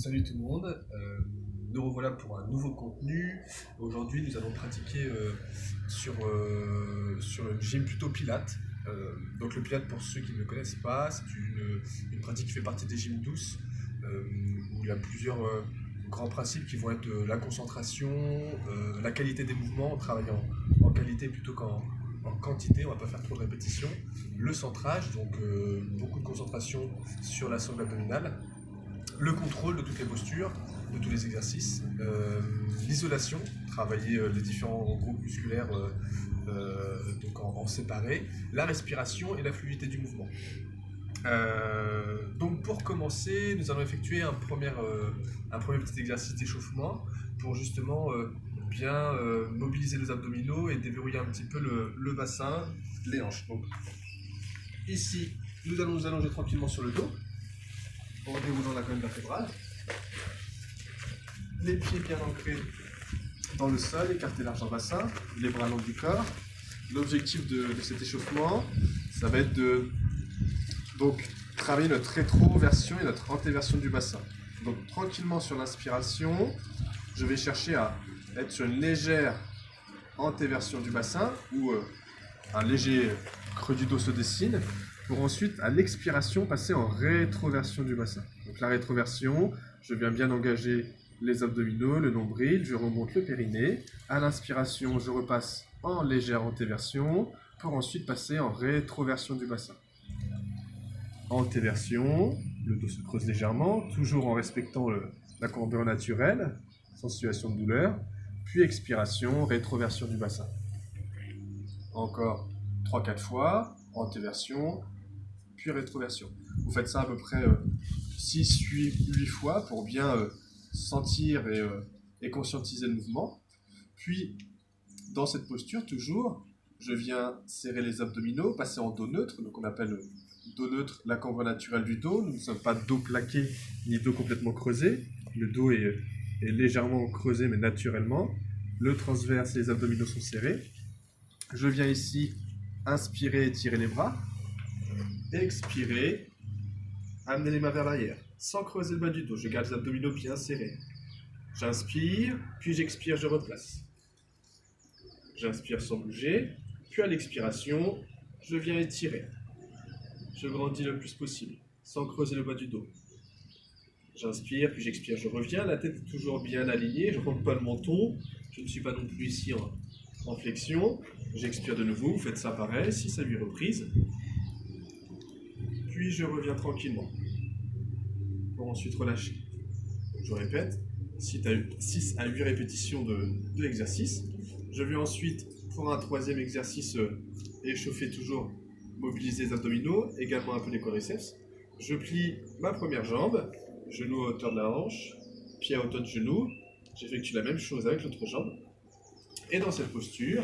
Salut tout le monde, nous revoilà pour un nouveau contenu. Aujourd'hui nous allons pratiquer sur le gym plutôt Pilates. Donc le Pilates, pour ceux qui ne le connaissent pas, c'est une pratique qui fait partie des gyms douces, où il y a plusieurs grands principes qui vont être la concentration, la qualité des mouvements, on travaille en qualité plutôt qu'en quantité, on ne va pas faire trop de répétitions, le centrage, donc beaucoup de concentration sur la sangle abdominale, le contrôle de toutes les postures, de tous les exercices, l'isolation, travailler les différents groupes musculaires donc en séparé, la respiration et la fluidité du mouvement. Donc pour commencer, nous allons effectuer un premier petit exercice d'échauffement pour justement bien mobiliser les abdominaux et déverrouiller un petit peu le bassin, les hanches. Donc ici, nous allons nous allonger tranquillement sur le dos, en déroulant la colonne vertébrale. Les pieds bien ancrés dans le sol, écarter largeur bassin, les bras long du corps. L'objectif de cet échauffement, ça va être de travailler notre rétroversion et notre antéversion du bassin. Donc tranquillement sur l'inspiration, je vais chercher à être sur une légère antéversion du bassin où un léger creux du dos se dessine, pour ensuite, à l'expiration, passer en rétroversion du bassin. Donc la rétroversion, je viens bien engager les abdominaux, le nombril, je remonte le périnée. À l'inspiration, je repasse en légère antéversion, pour ensuite passer en rétroversion du bassin. Antéversion, le dos se creuse légèrement, toujours en respectant la courbure naturelle, sans situation de douleur. Puis expiration, rétroversion du bassin. Encore 3-4 fois, antéversion, puis rétroversion. Vous faites ça à peu près 6-8 fois pour bien sentir et conscientiser le mouvement. Puis, dans cette posture, toujours, je viens serrer les abdominaux, passer en dos neutre. Donc on appelle dos neutre la cambre naturelle du dos. Nous ne sommes pas dos plaqué ni dos complètement creusé. Le dos est légèrement creusé mais naturellement. Le transverse et les abdominaux sont serrés. Je viens ici inspirer, étirer les bras. Expirer, amener les mains vers l'arrière, sans creuser le bas du dos. Je garde les abdominaux bien serrés. J'inspire, puis j'expire, je replace. J'inspire sans bouger, puis à l'expiration, je viens étirer. Je grandis le plus possible, sans creuser le bas du dos. J'inspire, puis j'expire, je reviens. La tête est toujours bien alignée, je ne rentre pas le menton. Je ne suis pas non plus ici en flexion. J'expire de nouveau, vous faites ça pareil, 6 à 8 reprises. Puis je reviens tranquillement, pour ensuite relâcher. Je répète, 6 à 8 répétitions de l'exercice. Je vais ensuite, pour un troisième exercice, échauffer toujours, mobiliser les abdominaux, également un peu les quadriceps. Je plie ma première jambe, genou à hauteur de la hanche, pied à hauteur du genou. J'effectue la même chose avec l'autre jambe. Et dans cette posture,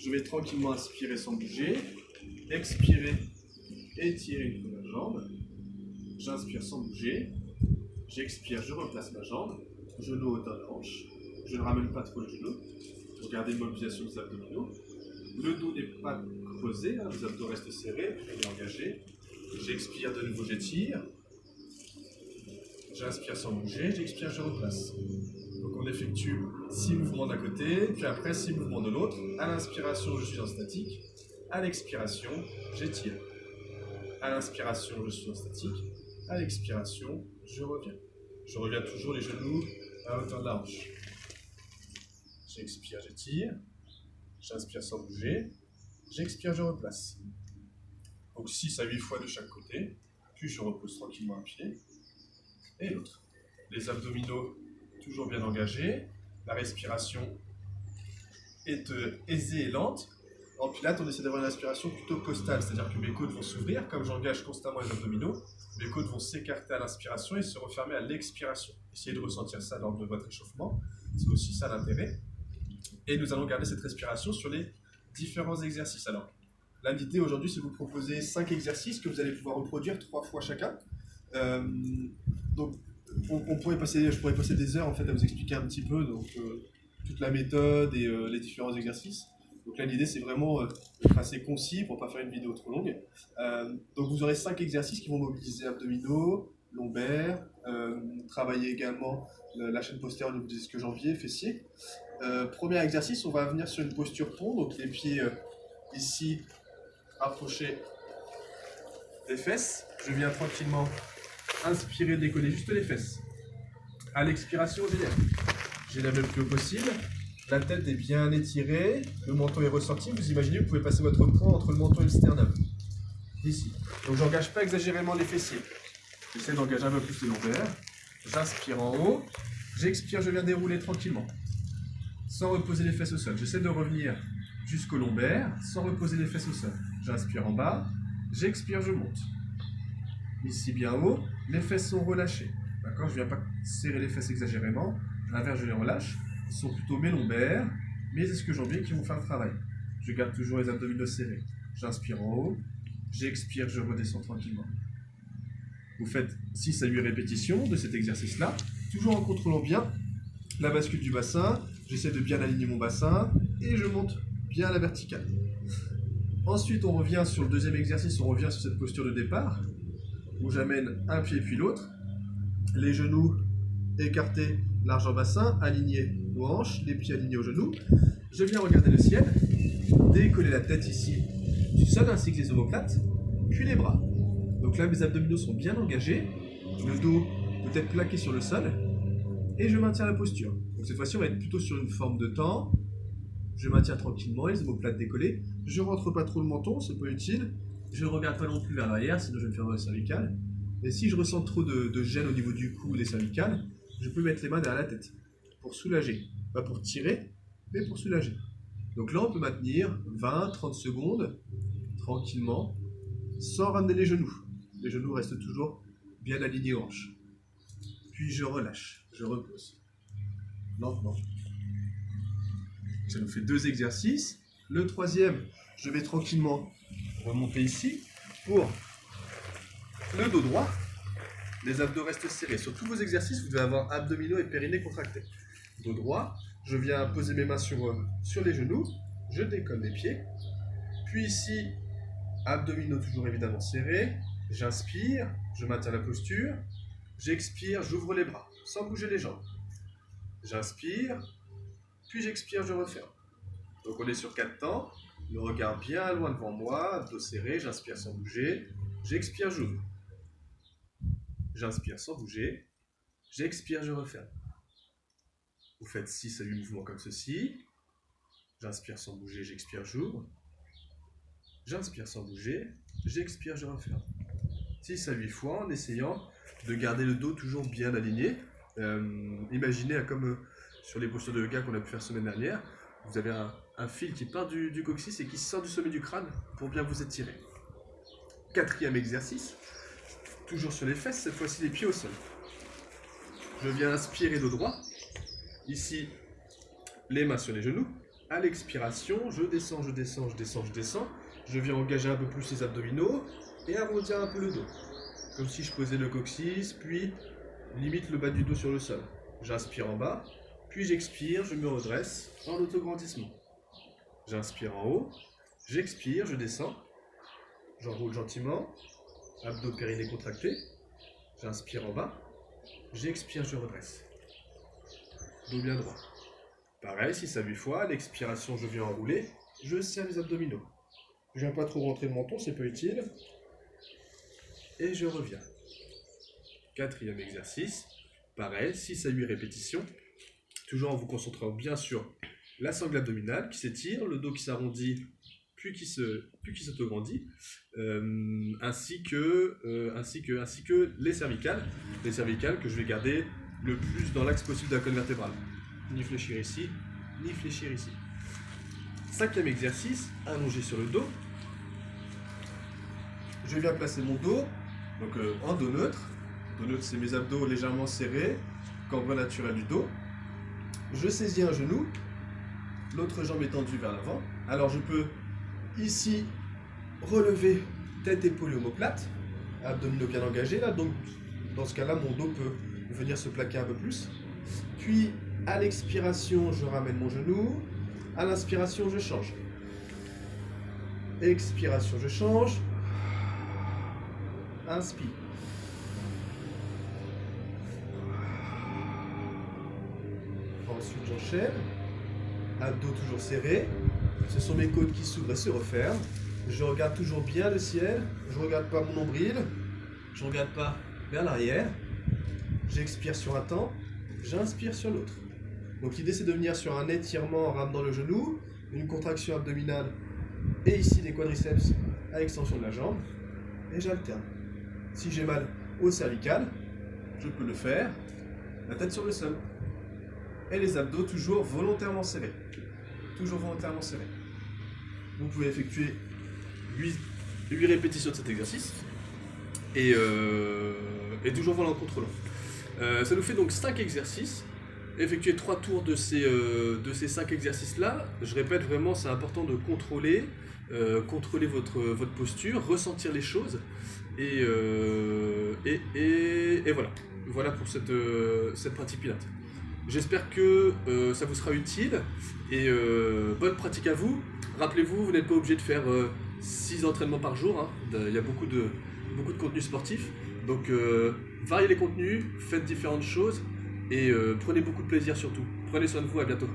je vais tranquillement inspirer sans bouger, expirer, étirer une fois la jambe. J'inspire sans bouger, j'expire, je replace ma jambe, genou à hauteur de la hanche. Je ne ramène pas trop le genou pour garder une mobilisation des abdominaux. Le dos n'est pas creusé, les abdos restent serrés, et engagés. J'expire de nouveau, j'étire. J'inspire sans bouger, j'expire, je replace. Donc on effectue 6 mouvements d'un côté, puis après 6 mouvements de l'autre. À l'inspiration, je suis en statique. À l'expiration, j'étire. À l'inspiration, je suis en statique. À l'expiration, je reviens. Je reviens toujours les genoux à hauteur de la hanche. J'expire, j'étire. J'inspire sans bouger. J'expire, je replace. Donc 6 à 8 fois de chaque côté. Puis je repose tranquillement un pied et l'autre. Les abdominaux toujours bien engagés. La respiration est aisée et lente. En pilates, on essaie d'avoir une respiration plutôt costale, c'est-à-dire que mes côtes vont s'ouvrir, comme j'engage constamment les abdominaux, mes côtes vont s'écarter à l'inspiration et se refermer à l'expiration. Essayez de ressentir ça lors de votre échauffement, c'est aussi ça l'intérêt. Et nous allons garder cette respiration sur les différents exercices. Alors, là, l'idée aujourd'hui, c'est de vous proposer 5 exercices que vous allez pouvoir reproduire 3 fois chacun. Donc, je pourrais passer des heures en fait, à vous expliquer un petit peu toute la méthode et les différents exercices. Donc là, l'idée, c'est vraiment d'être assez concis pour ne pas faire une vidéo trop longue. Donc vous aurez 5 exercices qui vont mobiliser abdominaux, lombaires, travailler également la chaîne postérieure du disque janvier, fessier. Premier exercice, on va venir sur une posture pont, donc les pieds ici rapprochés des fesses. Je viens tranquillement inspirer, décoller juste les fesses. À l'expiration, j'élève le plus haut possible. La tête est bien étirée, le menton est ressorti. Vous imaginez, vous pouvez passer votre poing entre le menton et le sternum. Ici. Donc j'engage pas exagérément les fessiers. J'essaie d'engager un peu plus les lombaires. J'inspire en haut. J'expire, je viens dérouler tranquillement. Sans reposer les fesses au sol. J'essaie de revenir jusqu'au lombaire, sans reposer les fesses au sol. J'inspire en bas. J'expire, je monte. Ici bien haut, les fesses sont relâchées. D'accord? Je ne viens pas serrer les fesses exagérément. À l'inverse, je les relâche. Ce sont plutôt mes lombaires, mes ischio-jambiers qui vont faire le travail. Je garde toujours les abdominaux serrés. J'inspire en haut. J'expire, je redescends tranquillement. Vous faites 6 à 8 répétitions de cet exercice-là, toujours en contrôlant bien la bascule du bassin. J'essaie de bien aligner mon bassin et je monte bien à la verticale. Ensuite, on revient sur le deuxième exercice, on revient sur cette posture de départ, où j'amène un pied puis l'autre, les genoux écartés, largeur bassin, alignés aux hanches, les pieds alignés aux genoux. Je viens regarder le ciel, décoller la tête ici du sol ainsi que les omoplates, puis les bras. Donc là, mes abdominaux sont bien engagés, le dos peut être plaqué sur le sol, et je maintiens la posture. Donc cette fois-ci, on va être plutôt sur une forme de temps. Je maintiens tranquillement les omoplates décollées. Je rentre pas trop le menton, c'est pas utile. Je ne regarde pas non plus vers l'arrière, sinon je vais me faire mal au cervical. Et si je ressens trop de gêne au niveau du cou ou des cervicales, je peux mettre les mains derrière la tête pour soulager. Pas pour tirer, mais pour soulager. Donc là, on peut maintenir 20-30 secondes tranquillement, sans ramener les genoux. Les genoux restent toujours bien alignés aux hanches. Puis je relâche, je repose. Lentement. Ça nous fait 2 exercices. Le troisième, je vais tranquillement remonter ici pour le dos droit. Les abdos restent serrés. Sur tous vos exercices, vous devez avoir abdominaux et périnée contractés. Dos droit, je viens poser mes mains sur les genoux. Je décolle les pieds. Puis ici, abdominaux toujours évidemment serrés. J'inspire, je maintiens la posture. J'expire, j'ouvre les bras, sans bouger les jambes. J'inspire, puis j'expire, je referme. Donc on est sur 4 temps. Le regard bien loin devant moi, abdos serrés, j'inspire sans bouger. J'expire, j'ouvre. J'inspire sans bouger. J'expire, je referme. Vous faites 6 à 8 mouvements comme ceci. J'inspire sans bouger, j'expire, j'ouvre. J'inspire sans bouger, j'expire, je referme. 6 à 8 fois en essayant de garder le dos toujours bien aligné. Imaginez comme sur les postures de yoga qu'on a pu faire semaine dernière, vous avez un fil qui part du coccyx et qui sort du sommet du crâne pour bien vous étirer. 4e exercice, toujours sur les fesses, cette fois-ci les pieds au sol. Je viens inspirer dos droit, ici les mains sur les genoux. À l'expiration, je descends, je descends, je descends, je descends. Je viens engager un peu plus les abdominaux et arrondir un peu le dos. Comme si je posais le coccyx, puis limite le bas du dos sur le sol. J'inspire en bas, puis j'expire, je me redresse en autograndissement. J'inspire en haut, j'expire, je descends. J'enroule gentiment, abdos périnée contractés. J'inspire en bas, j'expire, je redresse. Dos bien droit. Pareil, 6 à 8 fois, à l'expiration, je viens enrouler, je serre les abdominaux. Je viens pas trop rentrer le menton, c'est pas utile. Et je reviens. 4e exercice, pareil, 6 à 8 répétitions. Toujours en vous concentrant bien sur la sangle abdominale qui s'étire, le dos qui s'arrondit, puis qui s'autograndit, ainsi que les cervicales que je vais garder le plus dans l'axe possible de la colonne vertébrale. Ni fléchir ici, ni fléchir ici. 5e exercice, allongé sur le dos. Je viens placer mon dos donc, en dos neutre. Dos neutre, c'est mes abdos légèrement serrés, cambre naturel du dos. Je saisis un genou, l'autre jambe est tendue vers l'avant. Alors je peux ici relever tête, épaule et omoplate, abdominaux bien engagés. Là, donc, dans ce cas-là, mon dos peut venir se plaquer un peu plus. Puis, à l'expiration, je ramène mon genou. À l'inspiration, je change. Expiration, je change. Inspire. Ensuite, j'enchaîne. Abdos toujours serrés. Ce sont mes côtes qui s'ouvrent et se referment. Je regarde toujours bien le ciel. Je regarde pas mon nombril. Je regarde pas vers l'arrière. J'expire sur un temps. J'inspire sur l'autre. Donc l'idée c'est de venir sur un étirement en ramenant le genou, une contraction abdominale et ici les quadriceps à l'extension de la jambe. Et j'alterne. Si j'ai mal au cervical, je peux le faire la tête sur le sol. Et les abdos toujours volontairement serrés. Toujours volontairement serrés. Vous pouvez effectuer 8 répétitions de cet exercice et toujours volant en contrôlant. Ça nous fait donc 5 exercices. Effectuer 3 tours de ces 5 exercices-là. Je répète vraiment, c'est important de contrôler votre posture, ressentir les choses. Et voilà. Voilà pour cette pratique Pilates. J'espère que ça vous sera utile et bonne pratique à vous. Rappelez-vous, vous n'êtes pas obligé de faire 6 entraînements par jour. Hein. Il y a beaucoup de contenus sportifs. Donc variez les contenus, faites différentes choses et prenez beaucoup de plaisir surtout. Prenez soin de vous, à bientôt.